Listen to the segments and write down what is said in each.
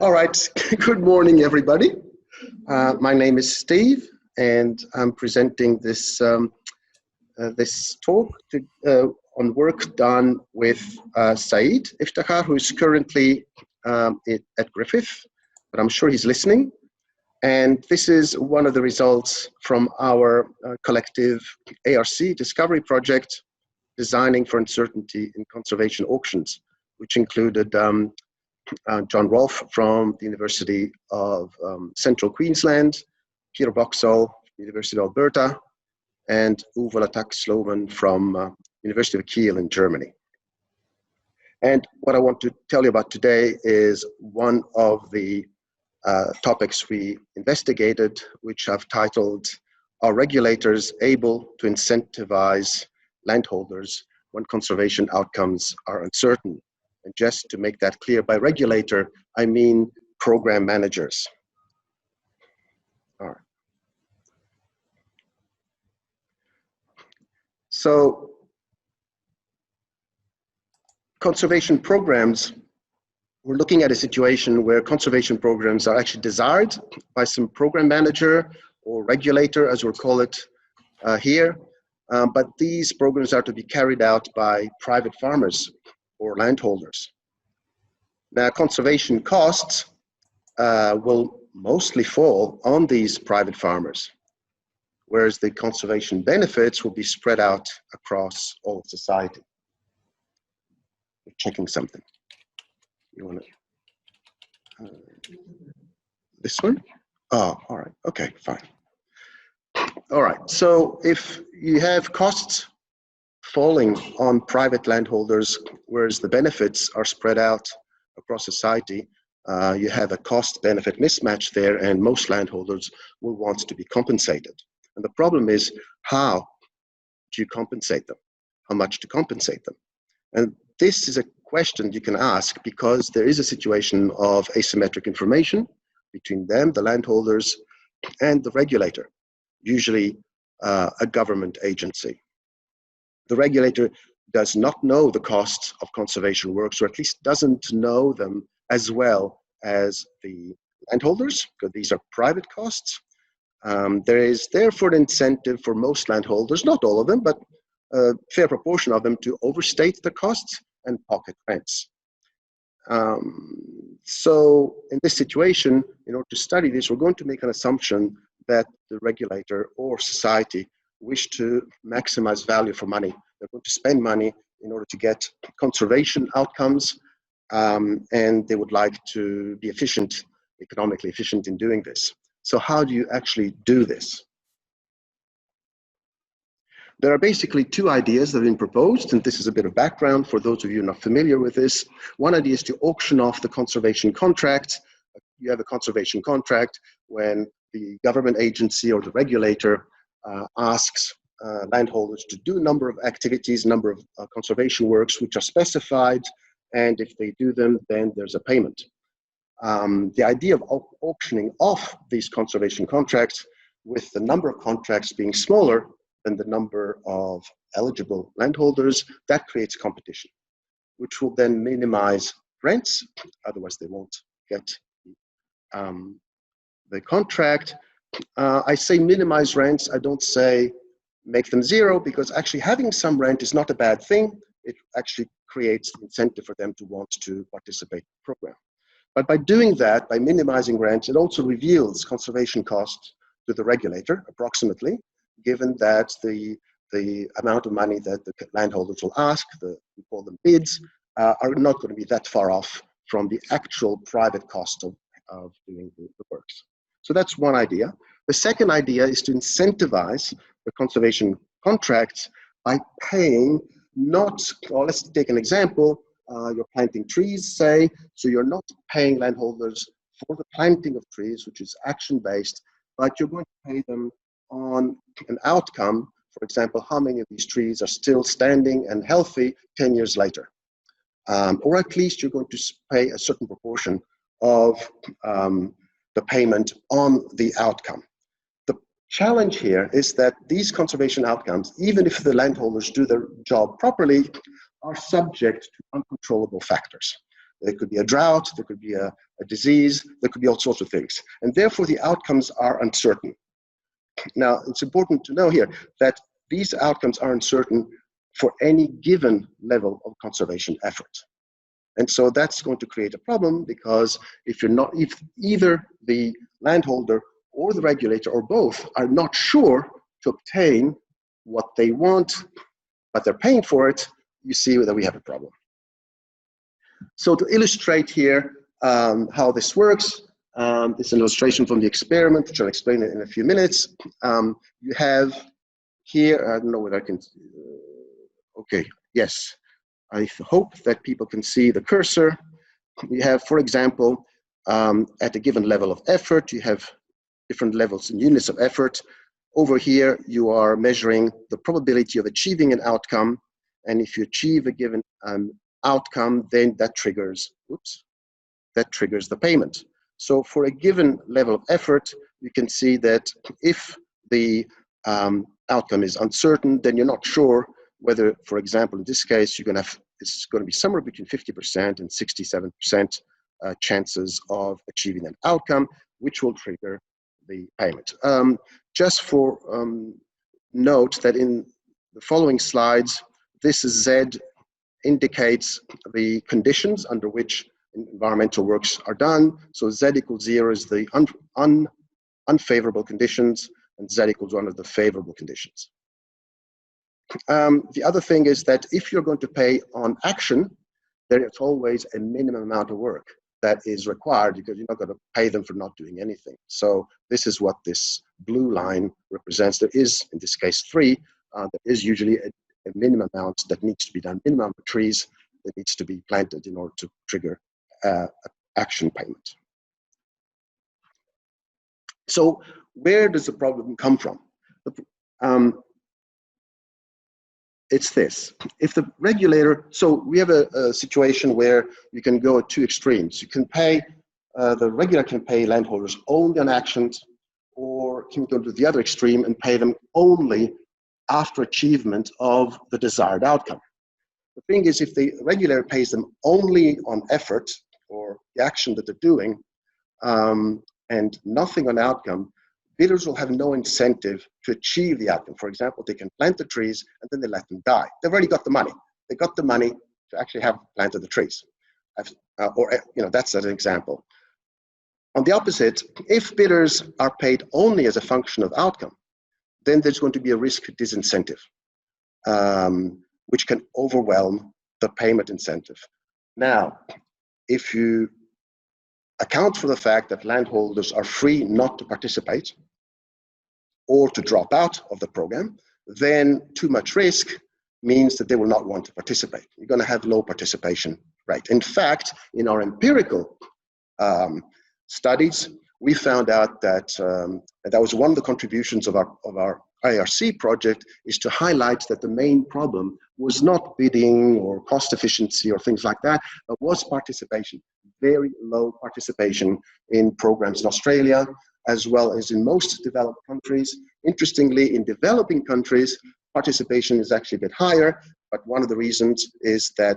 All right, good morning, everybody. My name is Steve, and I'm presenting this this talk on work done with Saeed Iftikhar, who is currently at Griffith, but I'm sure he's listening. And this is one of the results from our collective ARC discovery project, Designing for Uncertainty in Conservation Auctions, which included John Rolfe from the University of Central Queensland, Peter Boxall, University of Alberta, and Uwe Latak-Sloman from University of Kiel in Germany. And what I want to tell you about today is one of the topics we investigated, which I've titled, Are Regulators Able to Incentivize Landholders When Conservation Outcomes Are Uncertain? And just to make that clear, by regulator, I mean program managers. All right. So, conservation programs, we're looking at a situation where conservation programs are actually desired by some program manager or regulator, as we'll call it here. But these programs are to be carried out by private farmers or landholders. Now, conservation costs will mostly fall on these private farmers, whereas the conservation benefits will be spread out across all of society. We're checking something. You want to, this one? Oh, all right, okay, fine. All right, so if you have costs falling on private landholders, whereas the benefits are spread out across society, you have a cost-benefit mismatch there, and most landholders will want to be compensated. And the problem is, how do you compensate them? How much to compensate them? And this is a question you can ask because there is a situation of asymmetric information between them, the landholders, and the regulator, usually a government agency. The regulator does not know the costs of conservation works, or at least doesn't know them as well as the landholders, because these are private costs. There is therefore an incentive for most landholders, not all of them, but a fair proportion of them, to overstate the costs and pocket rents. So in this situation, in order to study this, we're going to make an assumption that the regulator or society wish to maximize value for money. They're going to spend money in order to get conservation outcomes, and they would like to be efficient, economically efficient in doing this. So how do you actually do this? There are basically two ideas that have been proposed, and this is a bit of background for those of you not familiar with this. One idea is to auction off the conservation contract. You have a conservation contract when the government agency or the regulator asks landholders to do a number of activities, number of conservation works which are specified, and if they do them, then there's a payment. The idea of auctioning off these conservation contracts, with the number of contracts being smaller than the number of eligible landholders, that creates competition, which will then minimize rents, otherwise they won't get the contract. I say minimize rents, I don't say make them zero, because actually having some rent is not a bad thing. It actually creates incentive for them to want to participate in the program. But by doing that, by minimizing rent, it also reveals conservation costs to the regulator, approximately, given that the amount of money that the landholders will ask, we call them bids, are not going to be that far off from the actual private cost of doing the works. So that's one idea. The second idea is to incentivize the conservation contracts by paying not, or let's take an example, you're planting trees, say, so you're not paying landholders for the planting of trees, which is action-based, but you're going to pay them on an outcome, for example, how many of these trees are still standing and healthy 10 years later. Or at least you're going to pay a certain proportion of the payment on the outcome. The challenge here is that these conservation outcomes, even if the landholders do their job properly, are subject to uncontrollable factors. there could be a drought, there could be a disease, there could be all sorts of things. And therefore, the outcomes are uncertain. Now, it's important to know here that these outcomes are uncertain for any given level of conservation effort. And so that's going to create a problem, because if either the landholder or the regulator or both are not sure to obtain what they want, but they're paying for it, you see that we have a problem. So to illustrate here how this works, it's an illustration from the experiment, which I'll explain in a few minutes. You have here, I don't know whether I can, okay, yes. I hope that people can see the cursor. You have, for example, at a given level of effort, you have different levels and units of effort. Over here, you are measuring the probability of achieving an outcome. And if you achieve a given outcome, then that triggers, that triggers the payment. So for a given level of effort, you can see that if the outcome is uncertain, then you're not sure whether, for example, in this case, it's going to be somewhere between 50% and 67% chances of achieving an outcome, which will trigger the payment. Just for note that in the following slides, this Z indicates the conditions under which environmental works are done. So Z equals 0 is the unfavorable conditions, and Z equals 1 are the favorable conditions. The other thing is that if you're going to pay on action, there is always a minimum amount of work that is required, because you're not going to pay them for not doing anything. So this is what this blue line represents. There is, in this case, 3. There is usually a minimum amount that needs to be done, minimum of trees that needs to be planted in order to trigger action payment. So where does the problem come from? It's this. If the regulator, so we have a situation where you can go at two extremes. You can pay, the regulator can pay landholders only on actions, or can go to the other extreme and pay them only after achievement of the desired outcome. The thing is, if the regulator pays them only on effort or the action that they're doing, and nothing on outcome, bidders will have no incentive to achieve the outcome. For example, they can plant the trees and then they let them die. They've already got the money. They got the money to actually have planted the trees. That's an example. On the opposite, if bidders are paid only as a function of outcome, then there's going to be a risk disincentive, which can overwhelm the payment incentive. Now, if you account for the fact that landholders are free not to participate or to drop out of the program, then too much risk means that they will not want to participate. You're going to have low participation rate. In fact, in our empirical studies, we found out that that was one of the contributions of our IRC project, is to highlight that the main problem was not bidding or cost efficiency or things like that, but was participation. Very low participation in programs in Australia, as well as in most developed countries. Interestingly, in developing countries, participation is actually a bit higher, but one of the reasons is that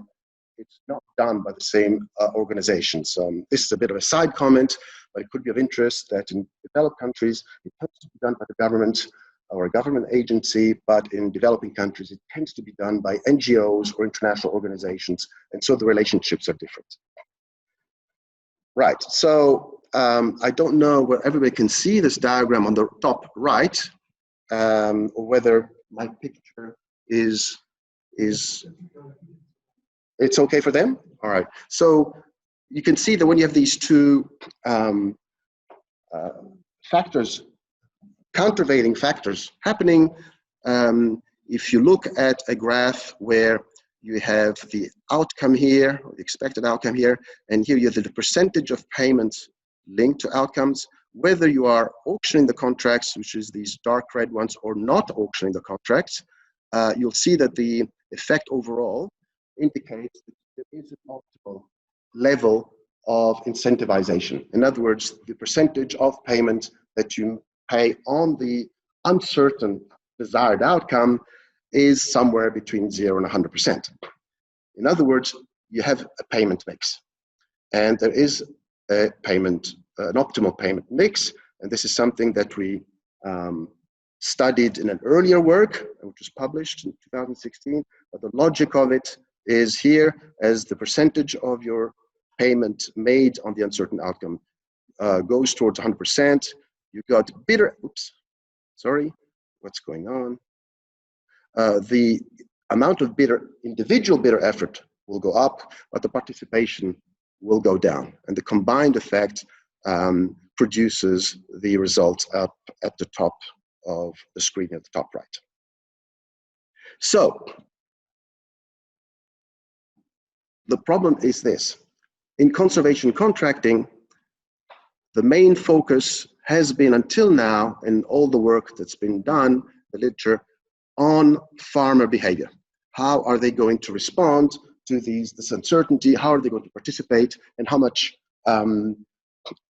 it's not done by the same organizations. This is a bit of a side comment, but it could be of interest that in developed countries, it tends to be done by the government or a government agency, but in developing countries, it tends to be done by NGOs or international organizations, and so the relationships are different. Right, so I don't know where everybody can see this diagram on the top right, or whether my picture is it's okay for them? All right, so you can see that when you have these two factors, countervailing factors happening, if you look at a graph where you have the outcome here, or the expected outcome here, and here you have the percentage of payments linked to outcomes, whether you are auctioning the contracts, which is these dark red ones, or not auctioning the contracts, you'll see that the effect overall indicates that there is an optimal level of incentivization. In other words, the percentage of payment that you pay on the uncertain desired outcome is somewhere between 0 and 100%. In other words, you have a payment mix. and there is a payment, an optimal payment mix, and this is something that we studied in an earlier work, which was published in 2016, but the logic of it is here as the percentage of your payment made on the uncertain outcome goes towards 100%. You got bidder, oops, sorry, what's going on? The amount of individual bidder effort will go up, but the participation will go down. And the combined effect produces the results up at the top of the screen at the top right. So, the problem is this. In conservation contracting, the main focus has been until now, in all the work that's been done, the literature, on farmer behavior. How are they going to respond to this uncertainty? How are they going to participate? And how much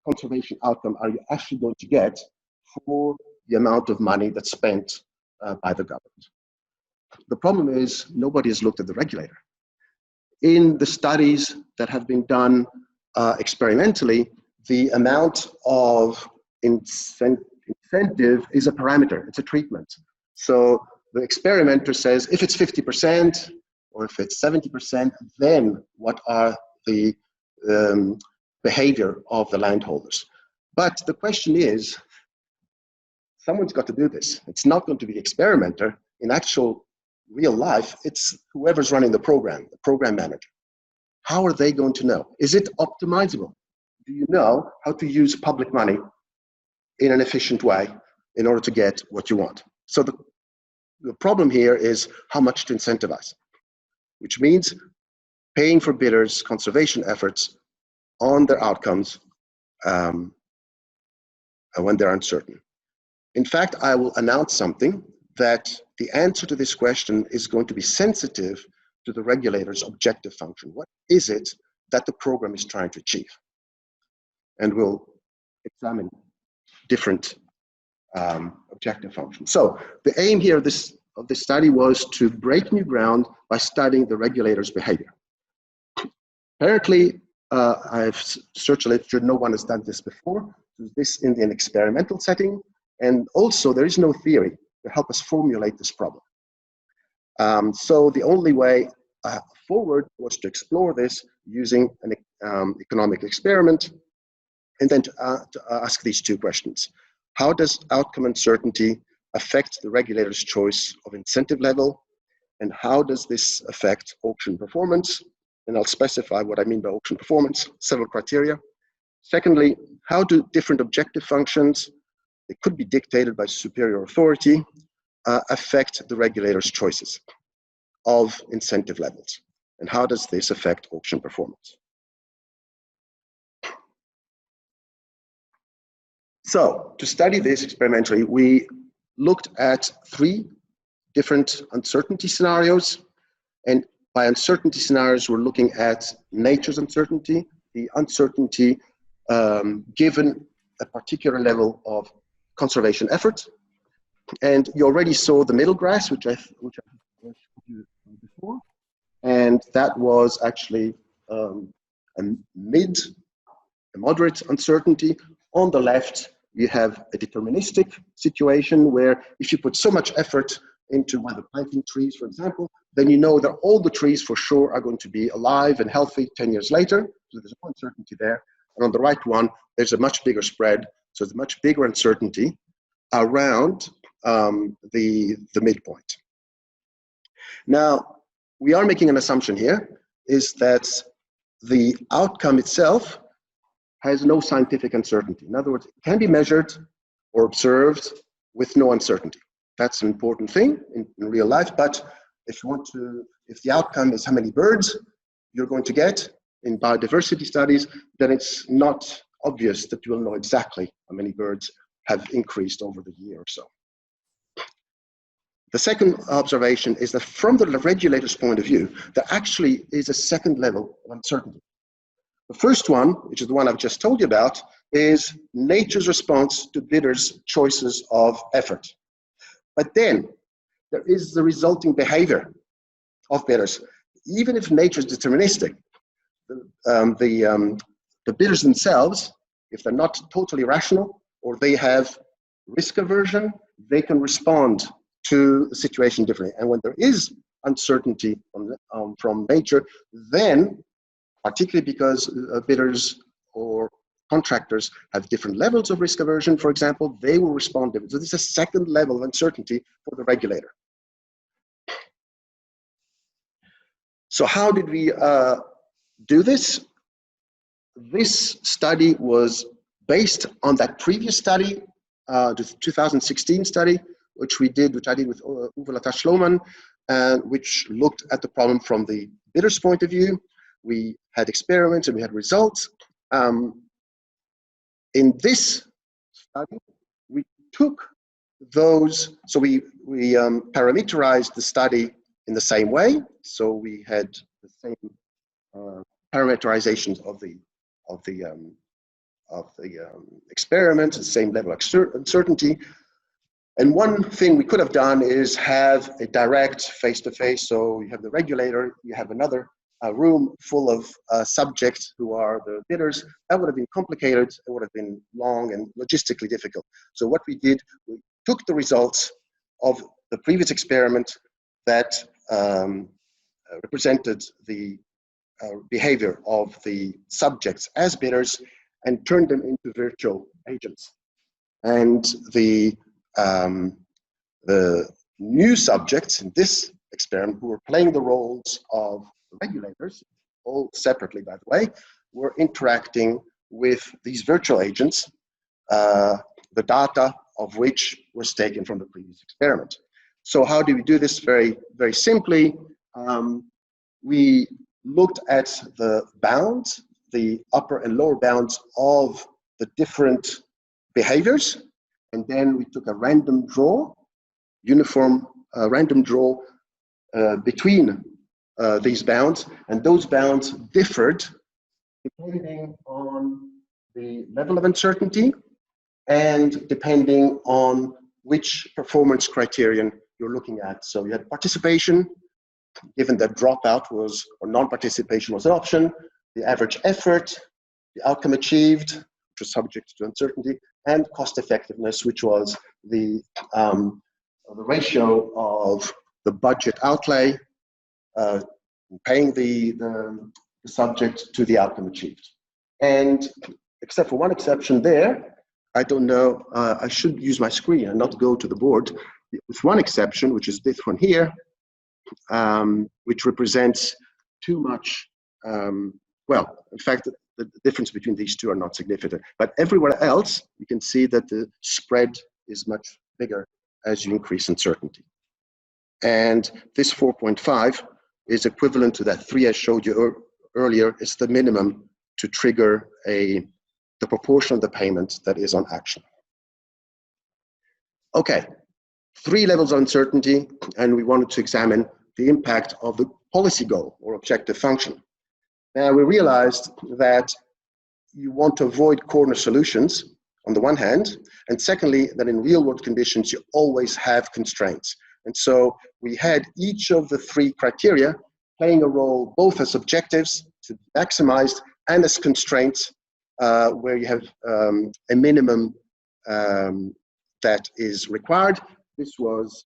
conservation outcome are you actually going to get for the amount of money that's spent by the government? The problem is nobody has looked at the regulator. In the studies that have been done experimentally, the amount of incentive is a parameter, it's a treatment. So the experimenter says if it's 50% or if it's 70%, then what are the behavior of the landholders? But the question is, someone's got to do this. It's not going to be the experimenter. In actual real life, it's whoever's running the program manager. How are they going to know? Is it optimizable? Do you know how to use public money in an efficient way in order to get what you want? So the problem here is how much to incentivize, which means paying for bidders' conservation efforts on their outcomes when they're uncertain. In fact, I will announce something that the answer to this question is going to be sensitive to the regulator's objective function. What is it that the program is trying to achieve? And we'll examine different objective functions. So the aim here of this study was to break new ground by studying the regulator's behavior. Apparently, I've searched the literature, no one has done this before. This in an experimental setting, and also there is no theory to help us formulate this problem. So the only way forward was to explore this using an economic experiment, and then to ask these two questions. How does outcome uncertainty affect the regulator's choice of incentive level? And how does this affect auction performance? And I'll specify what I mean by auction performance, several criteria. Secondly, how do different objective functions, it could be dictated by superior authority, affect the regulator's choices of incentive levels? And how does this affect auction performance? So, to study this experimentally, we looked at 3 different uncertainty scenarios. And by uncertainty scenarios, we're looking at nature's uncertainty, the uncertainty given a particular level of conservation effort. And you already saw the middle graph, which I showed you before. And that was actually a moderate uncertainty. On the left, you have a deterministic situation where if you put so much effort into one of the planting trees, for example, then you know that all the trees for sure are going to be alive and healthy 10 years later. So there's no uncertainty there. And on the right one, there's a much bigger spread. So there's a much bigger uncertainty around the midpoint. Now, we are making an assumption here, is that the outcome itself has no scientific uncertainty. In other words, it can be measured or observed with no uncertainty. That's an important thing in real life, but if the outcome is how many birds you're going to get in biodiversity studies, then it's not obvious that you will know exactly how many birds have increased over the year or so. The second observation is that from the regulator's point of view, there actually is a second level of uncertainty. The first one, which is the one I've just told you about, is nature's response to bidders' choices of effort. But then there is the resulting behavior of bidders. Even if nature is deterministic, the the bidders themselves, if they're not totally rational or they have risk aversion, they can respond to the situation differently. And when there is uncertainty from nature, then, particularly because bidders or contractors have different levels of risk aversion, for example, they will respond differently. So this is a second level of uncertainty for the regulator. So how did we do this? This study was based on that previous study, the 2016 study, which I did with Uwe Latasch-Lohmann, which looked at the problem from the bidder's point of view. We had experiments and we had results. In this study, we took those, so we parameterized the study in the same way. So we had the same parameterizations of the experiment, the same level of uncertainty. And one thing we could have done is have a direct face-to-face. So you have the regulator, you have another room full of subjects who are the bidders. That would have been complicated, it would have been long and logistically difficult. So what we did, we took the results of the previous experiment that represented the behavior of the subjects as bidders and turned them into virtual agents. And the new subjects in this experiment who were playing the roles of regulators, all separately, by the way, were interacting with these virtual agents, the data of which was taken from the previous experiment. So how do we do this? Very, very simply. We looked at the bounds, the upper and lower bounds of the different behaviors, and then we took a random draw, uniform random draw between these bounds, and those bounds differed depending on the level of uncertainty and depending on which performance criterion you're looking at. So you had participation, given that dropout was, or non-participation was an option, the average effort, the outcome achieved, which was subject to uncertainty, and cost effectiveness, which was the ratio of the budget outlay, paying the subject to the outcome achieved. And except for one exception there, I don't know, I should use my screen and not go to the board. With one exception, which is this one here, which represents too much, well, in fact, the difference between these two are not significant. But everywhere else, you can see that the spread is much bigger as you increase uncertainty. And this 4.5 is equivalent to that 3 I showed you earlier. It's the minimum to trigger the proportion of the payment that is on action. Okay, 3 levels of uncertainty, and we wanted to examine the impact of the policy goal or objective function. Now, we realized that you want to avoid corner solutions on the one hand, and secondly, that in real world conditions, you always have constraints. And so we had each of the 3 criteria playing a role both as objectives to be maximized and as constraints where you have a minimum that is required. This was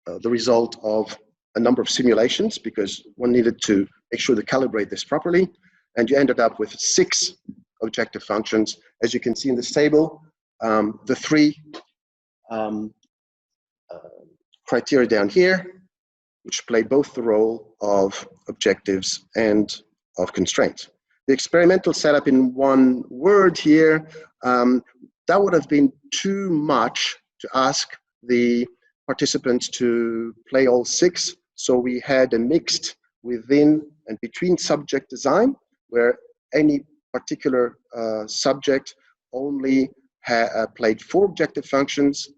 the result of a number of simulations because one needed to make sure to calibrate this properly. And you ended up with 6 objective functions. As you can see in this table, the 3 criteria down here, which play both the role of objectives and of constraints. The experimental setup in one word here, that would have been too much to ask the participants to play all 6. So we had a mixed within and between subject design, where any particular subject only played 4 objective functions,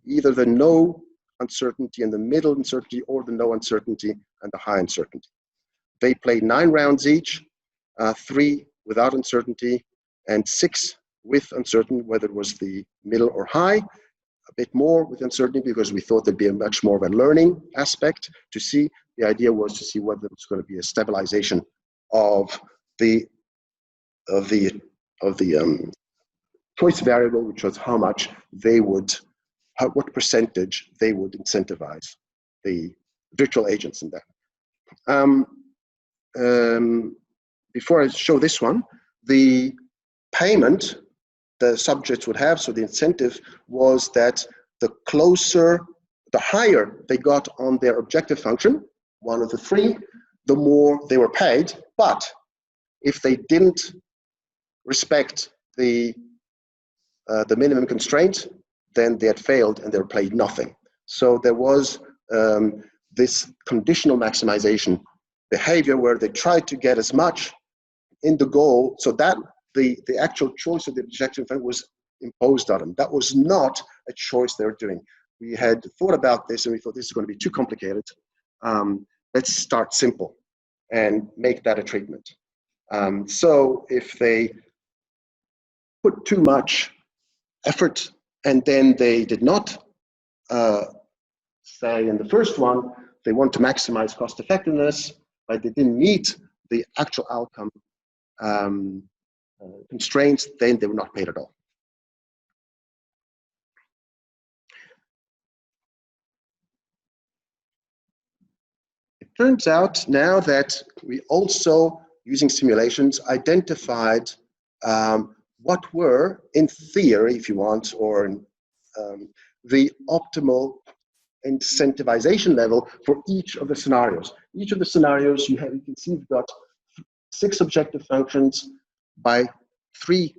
either the no uncertainty and the middle uncertainty, or the no uncertainty and the high uncertainty. They played 9 rounds each, 3 without uncertainty and 6 with uncertainty, whether it was the middle or high. A bit more with uncertainty because we thought there'd be a much more of a learning aspect to see. The idea was to see whether it's going to be a stabilization of the of the choice variable, which was how much they would, what percentage they would incentivize the virtual agents in that. Before I show this one, the payment the subjects would have, so the incentive was that the higher they got on their objective function, one of the three, the more they were paid. But if they didn't respect the minimum constraint, then they had failed and they were paid nothing. So there was this conditional maximization behavior where they tried to get as much in the goal, so that the actual choice of the objective function was imposed on them. That was not a choice they were doing. We had thought about this and we thought this is going to be too complicated. Let's start simple and make that a treatment. So if they put too much effort and then they did not say in the first one, they want to maximize cost effectiveness, but they didn't meet the actual outcome constraints, then they were not paid at all. It turns out now that we also, using simulations, identified what were, in theory, if you want, or the optimal incentivization level for each of the scenarios. Each of the scenarios you can see you've got 6 objective functions by 3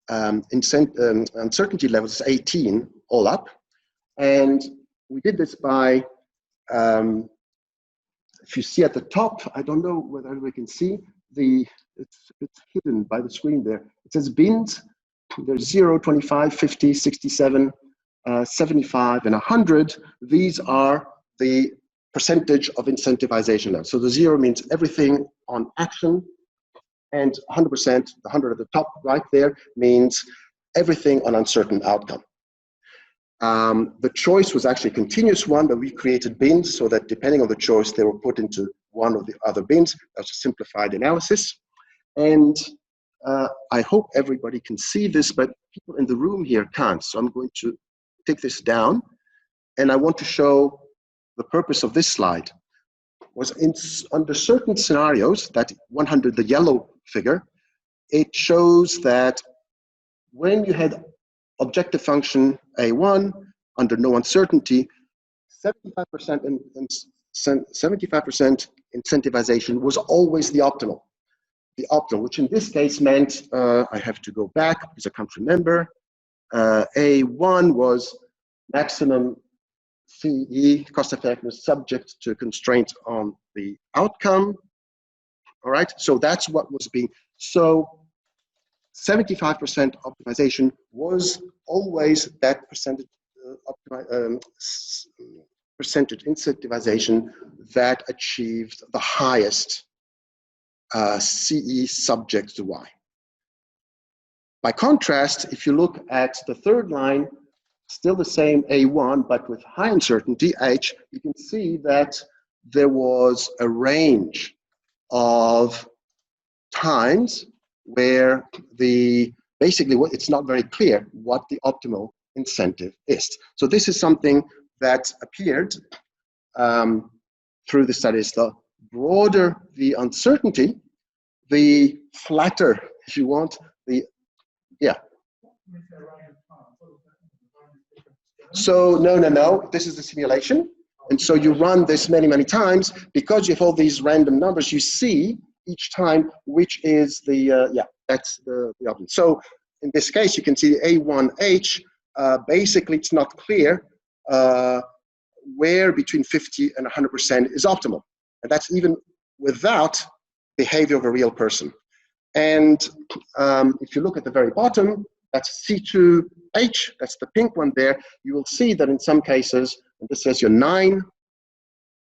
uncertainty levels, 18 all up. And we did this by, if you see at the top, I don't know whether we can see, it's hidden by the screen there. It says bins, there's 0, 25, 50, 67, 75, and 100. These are the percentage of incentivization level. So the 0 means everything on action, and 100%, the 100 at the top right there, means everything on uncertain outcome. The choice was actually a continuous one, but we created bins so that depending on the choice, they were put into one of the other bins. That's a simplified analysis. And I hope everybody can see this, but people in the room here can't. So I'm going to take this down. And I want to show the purpose of this slide. Was under certain scenarios, that 100, the yellow figure, it shows that when you had objective function A1 under no uncertainty, 75% 75% incentivization was always the optimal. The optimal, which in this case meant, I have to go back because I can't remember, A1 was maximum CE, cost effectiveness, subject to constraints on the outcome. All right, so that's what was being, so 75% optimization was always that percentage percentage incentivization that achieved the highest CE subject to Y. By contrast, if you look at the third line, still the same A1, but with high uncertainty, H, you can see that there was a range of times where basically it's not very clear what the optimal incentive is. So this is something that appeared through the studies. The broader the uncertainty, the flatter, if you want, yeah. So no, this is the simulation. And so you run this many times. Because you have all these random numbers, you see each time which is the, that's the optimum. So in this case, you can see the A1H, basically it's not clear where between 50 and 100% is optimal. And that's even without behavior of a real person. And if you look at the very bottom, that's C2H, that's the pink one there, you will see that in some cases, and this says your 9,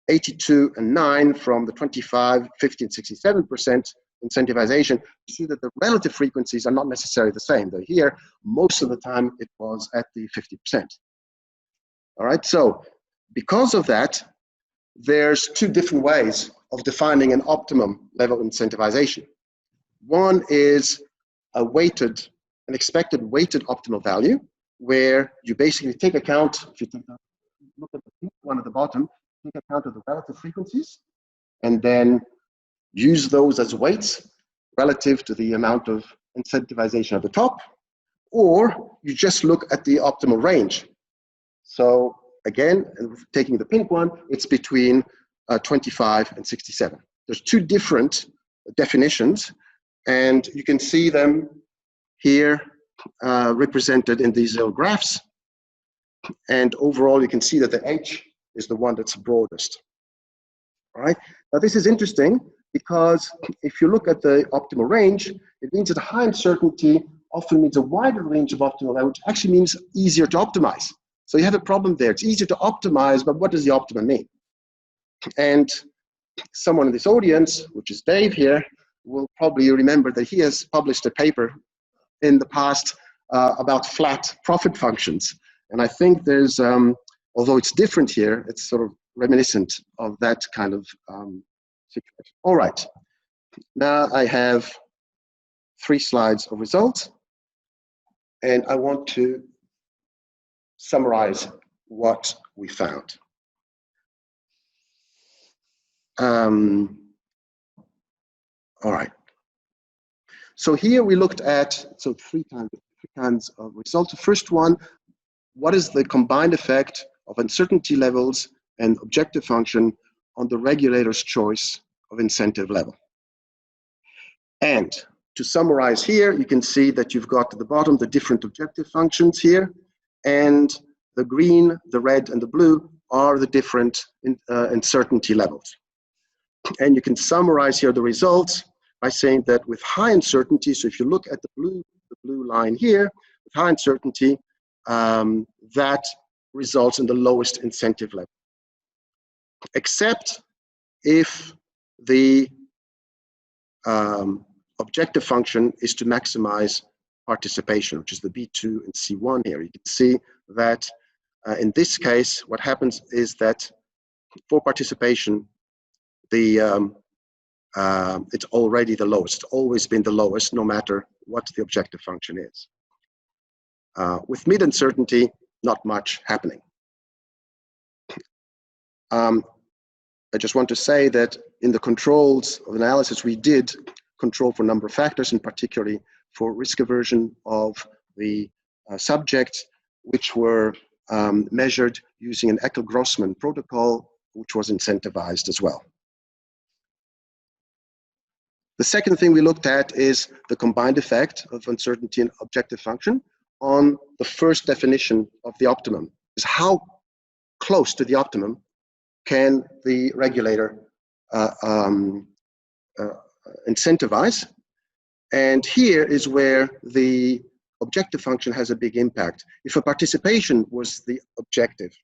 82, and 9 from the 25, 50, and 67% incentivization, you see that the relative frequencies are not necessarily the same. They're here, most of the time it was at the 50%. All right, so because of that, there's 2 different ways of defining an optimum level incentivization. One is an expected weighted optimal value, where you basically take account, if you look at the pink one at the bottom, take account of the relative frequencies, and then use those as weights relative to the amount of incentivization at the top, or you just look at the optimal range. So again, taking the pink one, it's between 25 and 67. There's two different definitions, and you can see them here represented in these little graphs. And overall, you can see that the H is the one that's broadest. All right. Now, this is interesting because if you look at the optimal range, it means that high uncertainty often means a wider range of optimal value, which actually means easier to optimize. So you have a problem there. It's easier to optimize, but what does the optimum mean? And someone in this audience, which is Dave here, will probably remember that he has published a paper in the past about flat profit functions. And I think there's, although it's different here, it's sort of reminiscent of that kind of situation. All right, now I have 3 slides of results, and I want to summarize what we found. All right. So here we looked at three kinds of results. The first one, what is the combined effect of uncertainty levels and objective function on the regulator's choice of incentive level? And to summarize here, you can see that you've got at the bottom the different objective functions here, and the green, the red, and the blue are the different uncertainty levels. And you can summarize here the results by saying that with high uncertainty, so if you look at the blue line here, with high uncertainty, that results in the lowest incentive level, except if the objective function is to maximize participation, which is the B2 and C1 here. You can see that in this case, what happens is that for participation, it's already the lowest. It's always been the lowest, no matter what the objective function is. With mid-uncertainty, not much happening. I just want to say that in the controls of analysis, we did control for a number of factors, and particularly for risk aversion of the subjects, which were measured using an Eckel-Grossman protocol, which was incentivized as well. The second thing we looked at is the combined effect of uncertainty and objective function on the first definition of the optimum, is how close to the optimum can the regulator incentivize. And here is where the objective function has a big impact. If a participation was the objective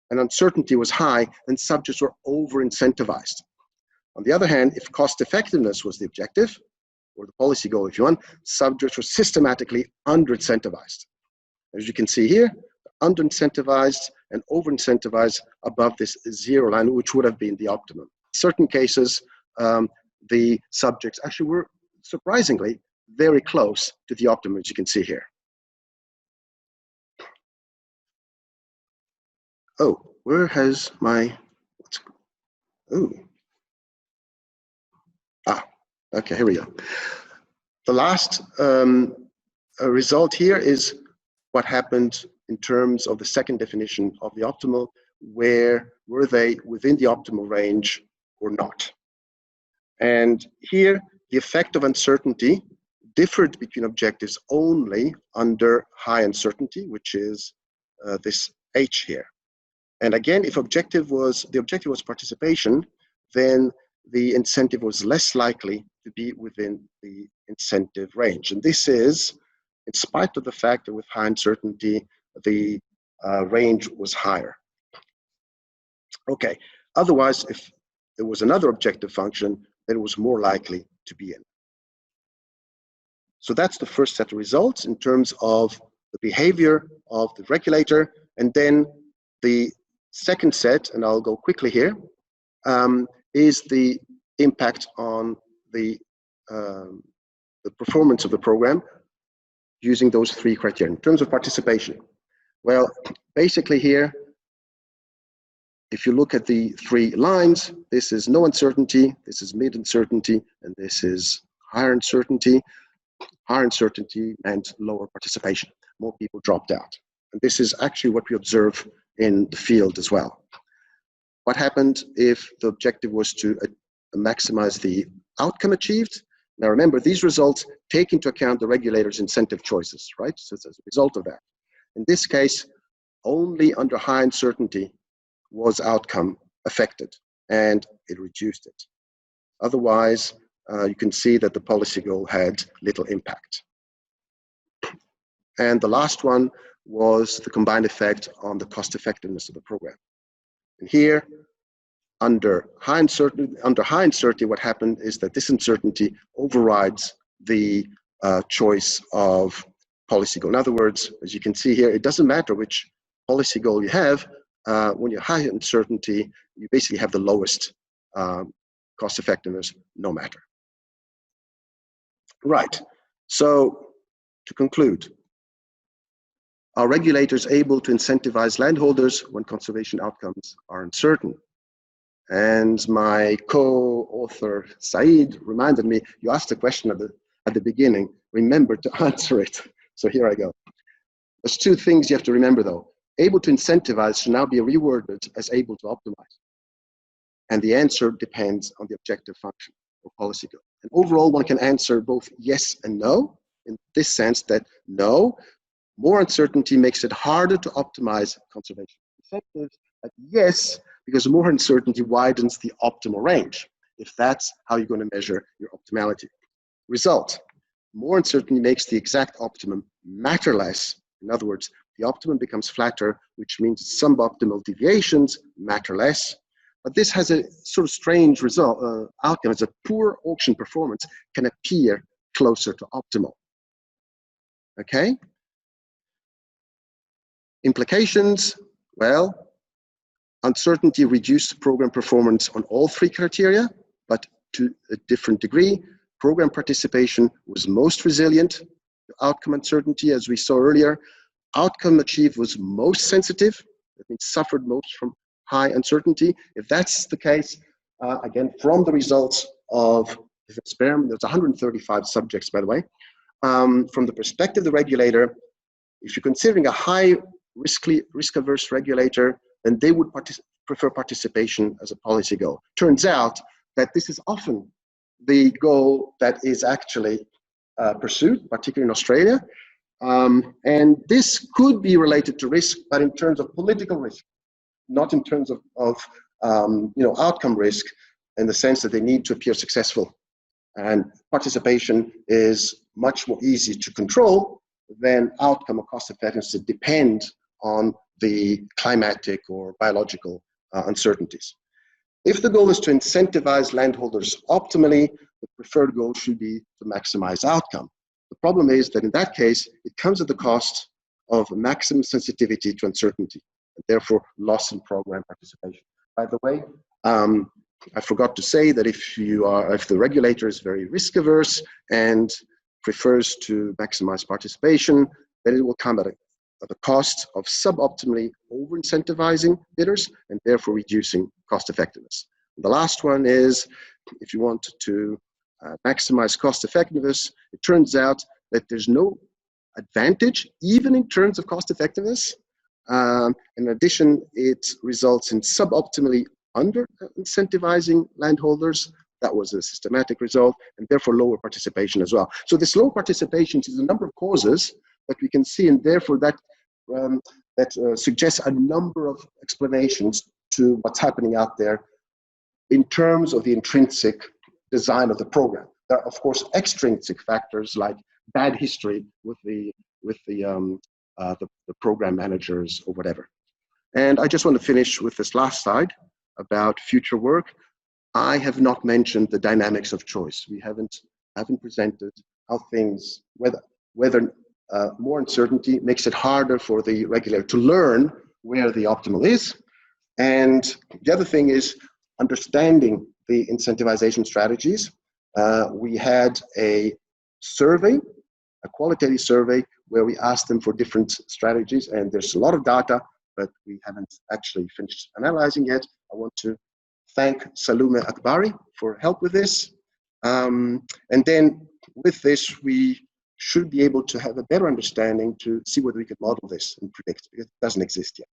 and uncertainty was high, then subjects were over-incentivized. On the other hand, if cost effectiveness was the objective, or the policy goal if you want, subjects were systematically under-incentivized. As you can see here, under-incentivized and over-incentivized above this 0 line, which would have been the optimum. In certain cases, the subjects actually were surprisingly very close to the optimum, as you can see here. Oh, where has my, oh. Okay, here we go. The last result here is what happened in terms of the second definition of the optimal, where were they within the optimal range or not. And here, the effect of uncertainty differed between objectives only under high uncertainty, which is this H here. And again, if the objective was participation, then the incentive was less likely to be within the incentive range. And this is in spite of the fact that with high uncertainty, the range was higher. Okay, otherwise, if there was another objective function, then it was more likely to be in. So that's the first set of results in terms of the behavior of the regulator. And then the second set, and I'll go quickly here, is the impact on the the performance of the program using those three criteria. In terms of participation, well, basically here, if you look at the three lines, this is no uncertainty, this is mid uncertainty, and this is higher uncertainty. Higher uncertainty meant lower participation. More people dropped out. And this is actually what we observe in the field as well. What happened if the objective was to maximize the outcome achieved? Now remember, these results take into account the regulator's incentive choices, right? So as a result of that. In this case, only under high uncertainty was outcome affected, and it reduced it. Otherwise, you can see that the policy goal had little impact. And the last one was the combined effect on the cost effectiveness of the program. And here, under high uncertainty, what happened is that this uncertainty overrides the choice of policy goal. In other words, as you can see here, it doesn't matter which policy goal you have. When you're high uncertainty, you basically have the lowest cost effectiveness, no matter. Right. So to conclude, are regulators able to incentivize landholders when conservation outcomes are uncertain? And my co-author Saeed reminded me, you asked a question at the beginning, remember to answer it. So here I go. There's two things you have to remember though. Able to incentivize should now be reworded as able to optimize. And the answer depends on the objective function or policy goal. And overall, one can answer both yes and no, in this sense that no, more uncertainty makes it harder to optimize conservation incentives, but yes, because more uncertainty widens the optimal range, if that's how you're going to measure your optimality. Result, more uncertainty makes the exact optimum matter less. In other words, the optimum becomes flatter, which means suboptimal deviations matter less. But this has a sort of strange result, outcome, as a poor auction performance can appear closer to optimal. Okay? Implications, well, uncertainty reduced program performance on all three criteria, but to a different degree. Program participation was most resilient to outcome uncertainty, as we saw earlier. Outcome achieved was most sensitive, that means suffered most from high uncertainty. If that's the case, again, from the results of this experiment, there's 135 subjects, by the way. From the perspective of the regulator, if you're considering a high risk-averse regulator, then they would prefer participation as a policy goal. Turns out that this is often the goal that is actually pursued, particularly in Australia. And this could be related to risk, but in terms of political risk, not in terms of outcome risk, in the sense that they need to appear successful. And participation is much more easy to control than outcome or cost effectiveness that depend on the climatic or biological uncertainties. If the goal is to incentivize landholders optimally, the preferred goal should be to maximize outcome. The problem is that in that case, it comes at the cost of maximum sensitivity to uncertainty, and therefore loss in program participation. By the way, I forgot to say that if the regulator is very risk averse and prefers to maximize participation, then it will come at the cost of suboptimally over-incentivizing bidders and therefore reducing cost effectiveness. And the last one is, if you want to maximize cost effectiveness, it turns out that there's no advantage, even in terms of cost effectiveness. In addition, it results in suboptimally under-incentivizing landholders. That was a systematic result, and therefore lower participation as well. So this low participation is a number of causes that we can see, and therefore that suggests a number of explanations to what's happening out there in terms of the intrinsic design of the program. There are, of course, extrinsic factors like bad history with the program managers or whatever. And I just want to finish with this last slide about future work. I have not mentioned the dynamics of choice. We haven't presented how things, whether more uncertainty makes it harder for the regulator to learn where the optimal is. And the other thing is understanding the incentivization strategies. We had a survey, a qualitative survey, where we asked them for different strategies, and there's a lot of data, but we haven't actually finished analyzing yet. I want to thank Salume Akbari for help with this. And then with this, we should be able to have a better understanding to see whether we could model this and predict, because it doesn't exist yet.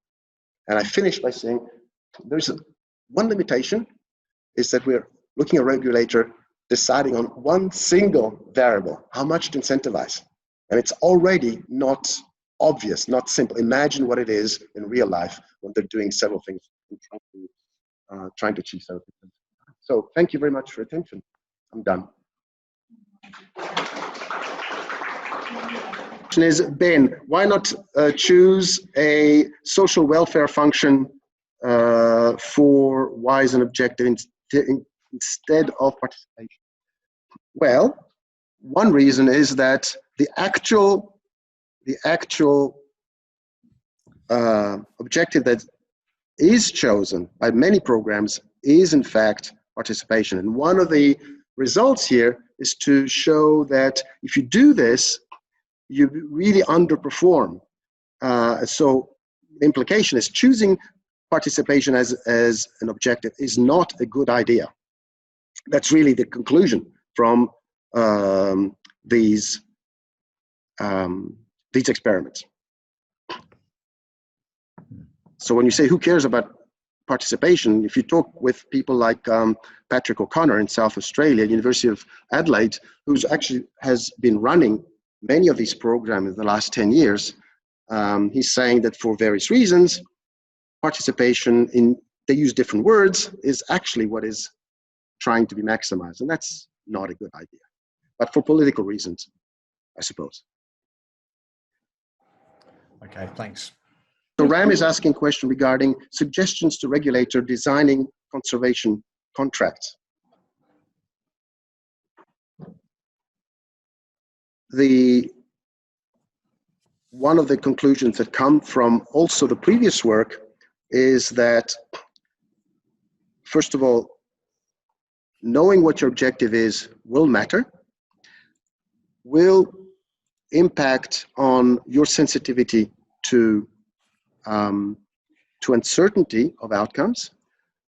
And I finish by saying there's one limitation, is that we're looking at a regulator deciding on one single variable, how much to incentivize. And it's already not obvious, not simple. Imagine what it is in real life when they're doing several things and trying to achieve several things. So thank you very much for your attention. I'm done. Question is, Ben, why not choose a social welfare function for wise and objective instead of participation? Well, one reason is that the actual objective that is chosen by many programs is in fact participation. And one of the results here is to show that if you do this, you really underperform. So the implication is choosing participation as an objective is not a good idea. That's really the conclusion from these experiments. So when you say who cares about participation, if you talk with people like Patrick O'Connor in South Australia, University of Adelaide, who's actually has been running many of these programs in the last 10 years, he's saying that for various reasons, participation in, they use different words, is actually what is trying to be maximized. And that's not a good idea, but for political reasons, I suppose. Okay, thanks. So Ram is asking a question regarding suggestions to regulator designing conservation contracts. One of the conclusions that come from also the previous work is that, first of all, knowing what your objective is will matter, will impact on your sensitivity to uncertainty of outcomes.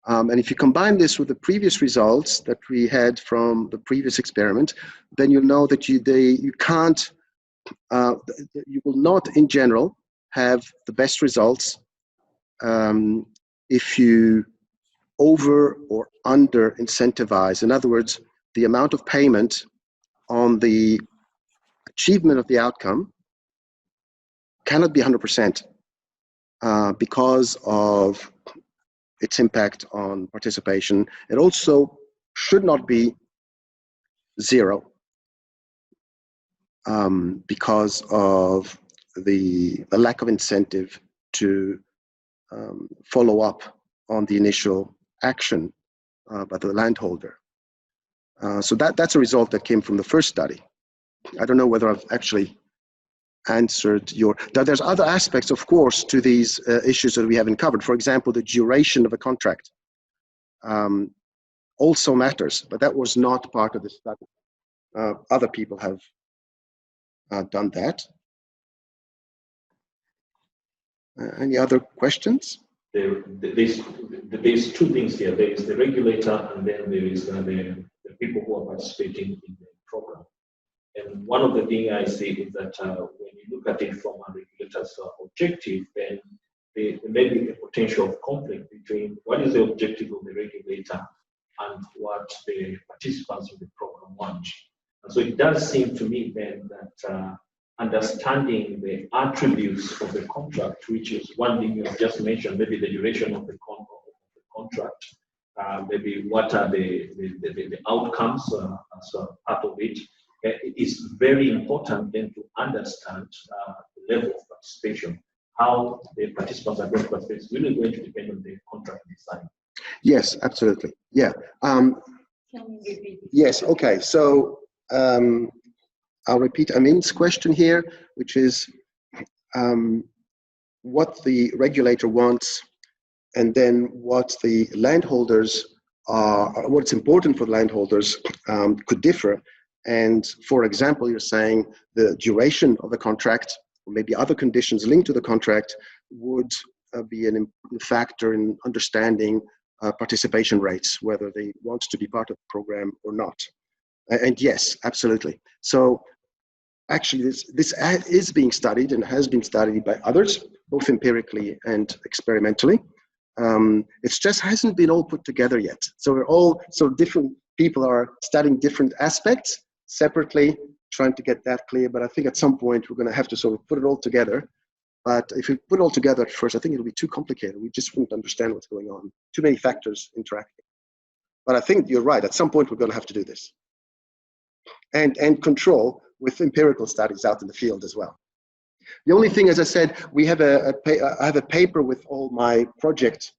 And if you combine this with the previous results that we had from the previous experiment, then you'll know that you will not, in general, have the best results if you over or under incentivize. In other words, the amount of payment on the achievement of the outcome cannot be 100% because of its impact on participation. It also should not be zero because of the lack of incentive to follow up on the initial action by the landholder. So that's a result that came from the first study. I don't know whether I've actually answered your... Now, there's other aspects, of course, to these issues that we haven't covered. For example, the duration of a contract also matters, but that was not part of the study. Other people have done that. Any other questions? There's two things here. There is the regulator, and then there is the people who are participating in the program. And one of the things I say is that when you look at it from a regulator's objective, then there may be a potential of conflict between what is the objective of the regulator and what the participants of the program want. And so it does seem to me then that understanding the attributes of the contract, which is one thing you have just mentioned, maybe the duration of the contract, maybe what are the outcomes as a part of it. It is very important then to understand the level of participation. How the participants are going to participate is really going to depend on the contract design. Yes, absolutely. Yeah. Yes, okay. So I'll repeat Amin's question here, which is what the regulator wants and then what the landholders are, what's important for the landholders could differ. And for example, you're saying the duration of the contract, or maybe other conditions linked to the contract, would be an important factor in understanding participation rates, whether they want to be part of the program or not. And yes, absolutely. So actually, this is being studied and has been studied by others, both empirically and experimentally. It just hasn't been all put together yet. So different people are studying different aspects separately, trying to get that clear. But I think at some point we're going to have to sort of put it all together. But if we put it all together at first, I think it'll be too complicated. We just won't understand what's going on. Too many factors interacting. But I think you're right. At some point, we're going to have to do this. And control with empirical studies out in the field as well. The only thing, as I said, we have I have a paper with all my project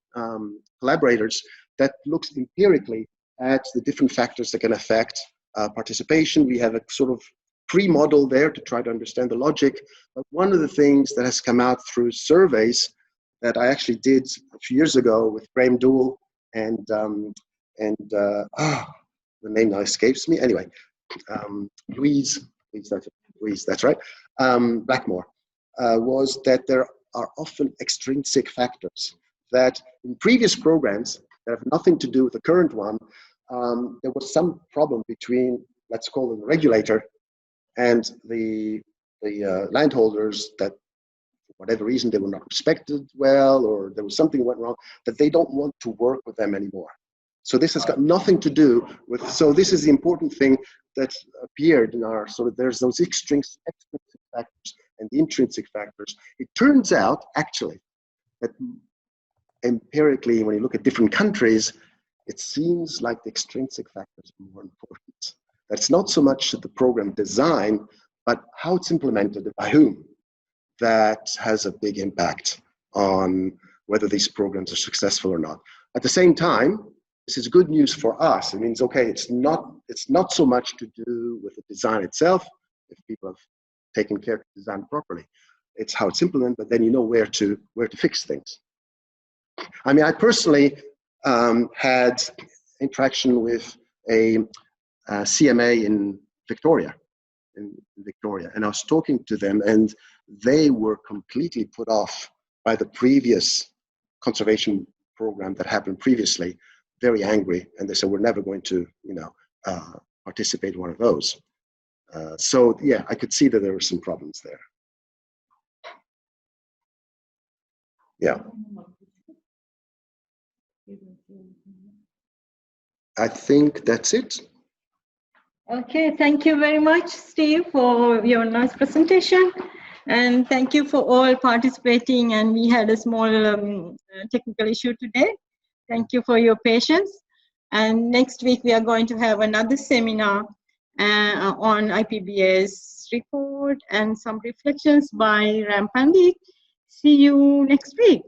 collaborators that looks empirically at the different factors that can affect participation. We have a sort of pre-model there to try to understand the logic. But one of the things that has come out through surveys that I actually did a few years ago with Graham Doole and the name now escapes me. Anyway, Louise, that's right, Blackmore, was that there are often extrinsic factors that in previous programs that have nothing to do with the current one, there was some problem between, let's call it the regulator, and the landholders that, for whatever reason, they were not respected well, or there was something that went wrong, that they don't want to work with them anymore. So this has got nothing to do with, so this is the important thing that appeared in our sort of, there's those extrinsic factors and the intrinsic factors. It turns out, actually, that empirically, when you look at different countries, it seems like the extrinsic factors are more important. That's not so much the program design, but how it's implemented, by whom, that has a big impact on whether these programs are successful or not. At the same time, this is good news for us. It means, okay, it's not so much to do with the design itself, if people have taken care to design properly. It's how it's implemented, but then you know where to fix things. I mean, I personally had interaction with a CMA in Victoria, and I was talking to them, and they were completely put off by the previous conservation program that happened previously, very angry, and they said, we're never going to, participate in one of those. So yeah, I could see that there were some problems there. Yeah. I think that's it. Okay, thank you very much, Steve, for your nice presentation. And thank you for all participating. And we had a small technical issue today. Thank you for your patience. And next week, we are going to have another seminar on IPBS report and some reflections by Ram Pandit. See you next week.